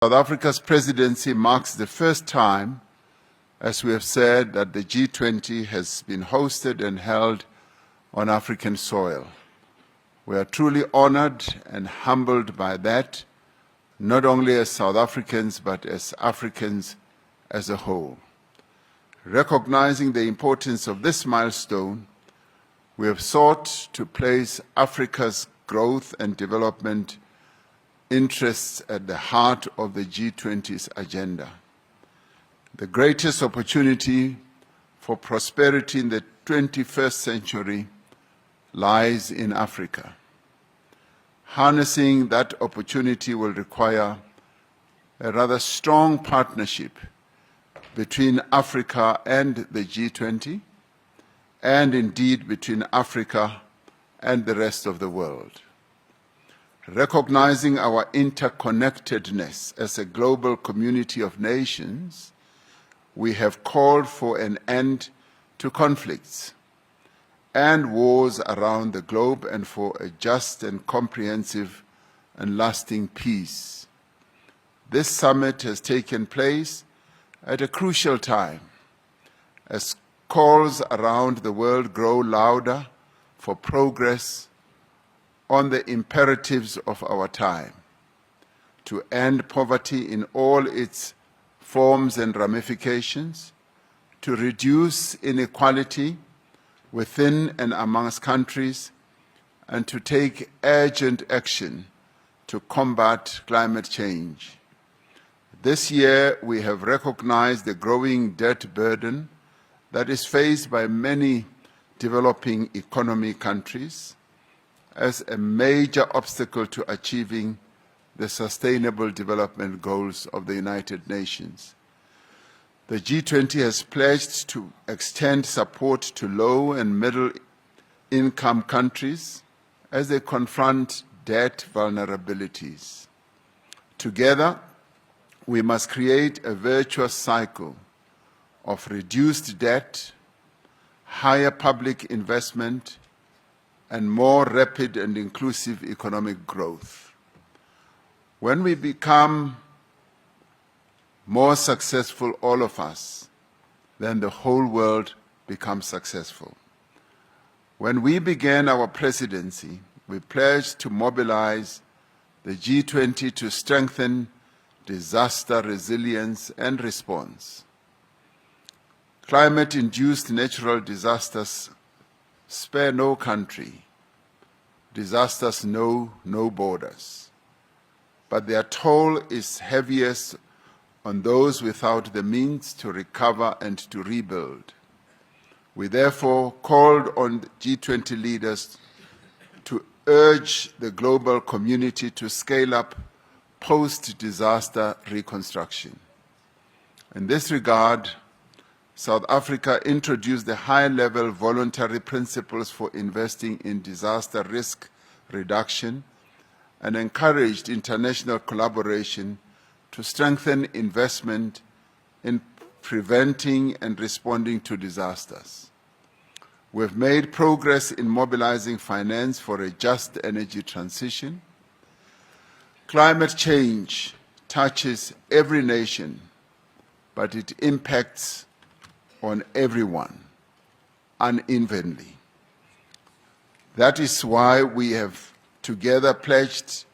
South Africa's presidency marks the first time, as we have said, that the G20 has been hosted and held on African soil. We are truly honored and humbled by that, not only as South Africans, but as Africans as a whole. Recognizing the importance of this milestone, we have sought to place Africa's growth and development interests at the heart of the G20's agenda. The greatest opportunity for prosperity in the 21st century lies in Africa. Harnessing that opportunity will require a rather strong partnership between Africa and the G20, and indeed between Africa and the rest of the world. Recognizing our interconnectedness as a global community of nations, we have called for an end to conflicts and wars around the globe and for a just and comprehensive and lasting peace. This summit has taken place at a crucial time as calls around the world grow louder for progress on the imperatives of our time, to end poverty in all its forms and ramifications, to reduce inequality within and amongst countries, and to take urgent action to combat climate change. This year, we have recognized the growing debt burden that is faced by many developing economy countries as a major obstacle to achieving the Sustainable Development Goals of the United Nations. The G20 has pledged to extend support to low and middle-income countries as they confront debt vulnerabilities. Together, we must create a virtuous cycle of reduced debt, higher public investment, and more rapid and inclusive economic growth. When we become more successful, all of us, then the whole world becomes successful. When we began our presidency, we pledged to mobilize the G20 to strengthen disaster resilience and response. Climate-induced natural disasters spare no country. Disasters know no borders. But their toll is heaviest on those without the means to recover and to rebuild. We therefore called on G20 leaders to urge the global community to scale up post-disaster reconstruction. In this regard, South Africa introduced the high-level voluntary principles for investing in disaster risk reduction and encouraged international collaboration to strengthen investment in preventing and responding to disasters. We've made progress in mobilizing finance for a just energy transition. Climate change touches every nation, but it impacts on everyone unevenly. That is why we have together pledged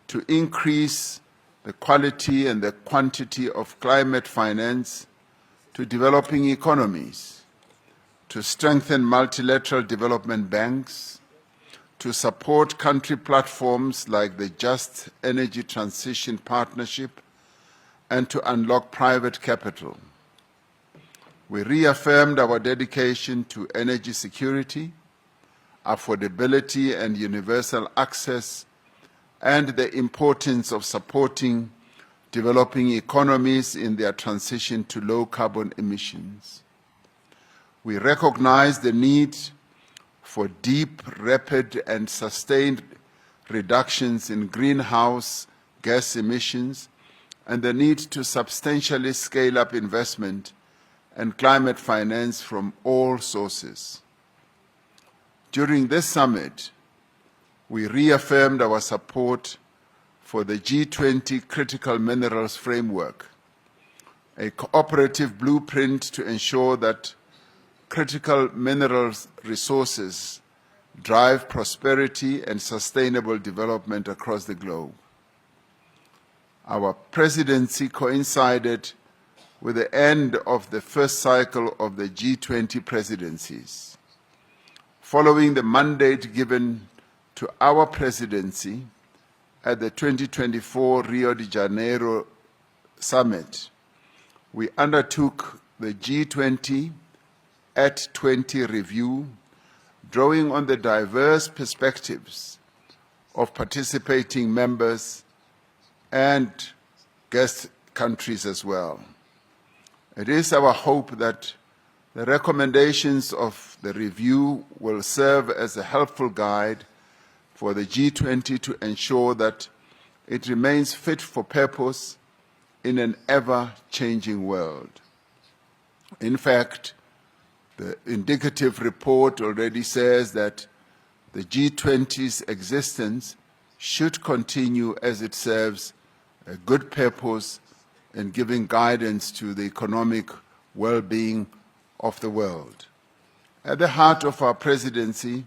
to increase the quality and the quantity of climate finance to developing economies, to strengthen multilateral development banks, to support country platforms like the Just Energy Transition Partnership, and to unlock private capital. We reaffirmed our dedication to energy security, affordability and universal access, and the importance of supporting developing economies in their transition to low carbon emissions. We recognize the need for deep, rapid, and sustained reductions in greenhouse gas emissions and the need to substantially scale up investment and climate finance from all sources. During this summit, we reaffirmed our support for the G20 Critical Minerals Framework, a cooperative blueprint to ensure that critical minerals resources drive prosperity and sustainable development across the globe. Our presidency coincided with the end of the first cycle of the G20 presidencies. Following the mandate given to our presidency at the 2024 Rio de Janeiro summit, we undertook the G20 at 20 review, drawing on the diverse perspectives of participating members and guest countries as well. It is our hope that the recommendations of the review will serve as a helpful guide for the G20 to ensure that it remains fit for purpose in an ever-changing world. In fact, the indicative report already says that the G20's existence should continue as it serves a good purpose in giving guidance to the economic well-being of the world. At the heart of our presidency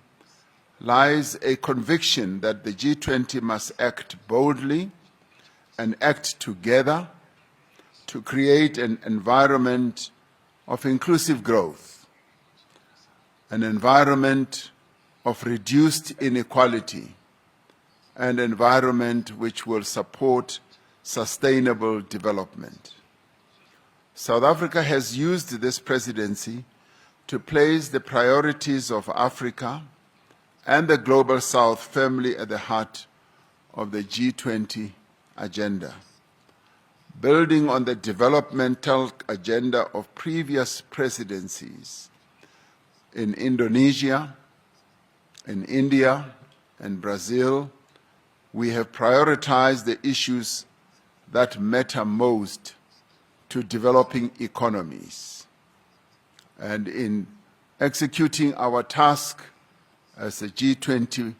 lies a conviction that the G20 must act boldly and act together to create an environment of inclusive growth, an environment of reduced inequality, an environment which will support sustainable development. South Africa has used this presidency to place the priorities of Africa and the Global South firmly at the heart of the G20 agenda. Building on the developmental agenda of previous presidencies in Indonesia, in India, and Brazil, we have prioritized the issues that matter most to developing economies. And in executing our task as a G20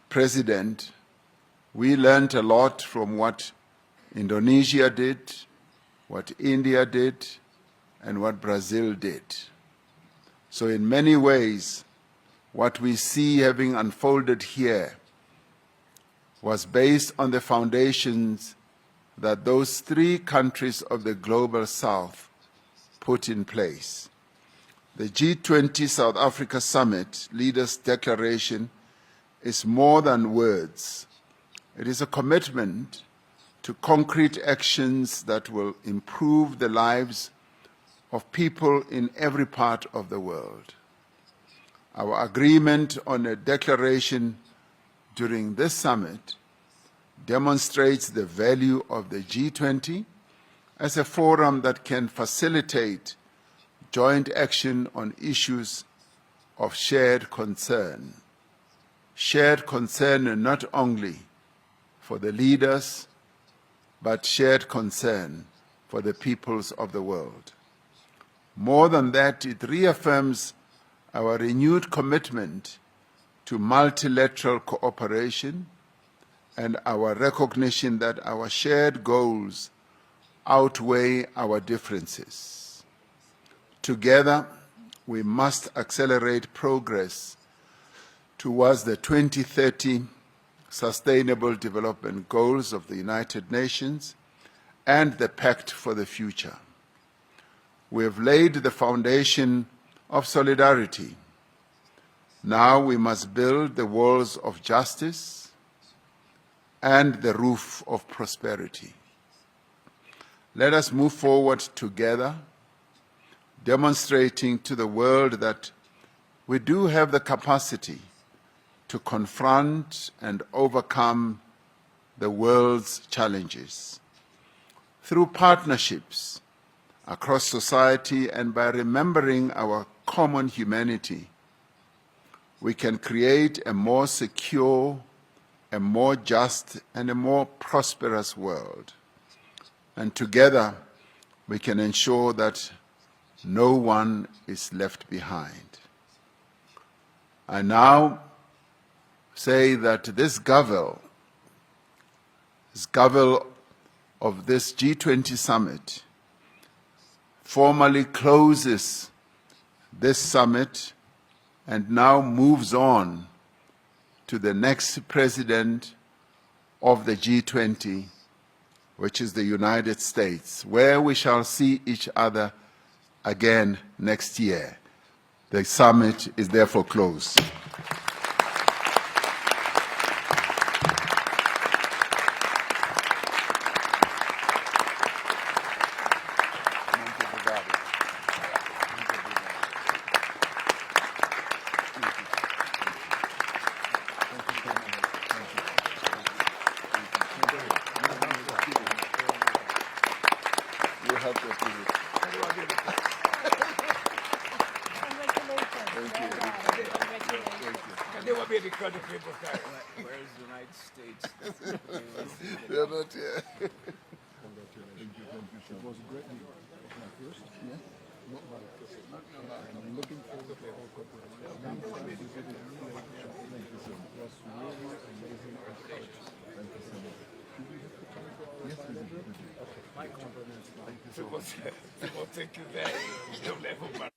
president, we learned a lot from what Indonesia did, what India did, and what Brazil did. So in many ways, what we see having unfolded here was based on the foundations that those three countries of the Global South put in place. The G20 South Africa Summit Leaders' Declaration is more than words. It is a commitment to concrete actions that will improve the lives of people in every part of the world. Our agreement on a declaration during this summit demonstrates the value of the G20 as a forum that can facilitate joint action on issues of shared concern. Shared concern not only for the leaders, but shared concern for the peoples of the world. More than that, it reaffirms our renewed commitment to multilateral cooperation and our recognition that our shared goals outweigh our differences. Together, we must accelerate progress towards the 2030 Sustainable Development Goals of the United Nations and the Pact for the Future. We have laid the foundation of solidarity. Now we must build the walls of justice and the roof of prosperity. Let us move forward together, demonstrating to the world that we do have the capacity to confront and overcome the world's challenges. Through partnerships across society and by remembering our common humanity, we can create a more secure, a more just, and a more prosperous world. And together, we can ensure that no one is left behind. I now say that this gavel gavel of this G20 summit formally closes this summit and now moves on to the next president of the G20, which is the United States, where we shall see each other again next year. The summit is therefore closed. Where is the United States? They are not here. It was a great meeting. First, yeah. Not bad. I'm looking forward to the whole cooperation. Thank you so much. It was really amazing. Thank you so much. Yes, we did. My compliments. Thank you so much. Thank you very much.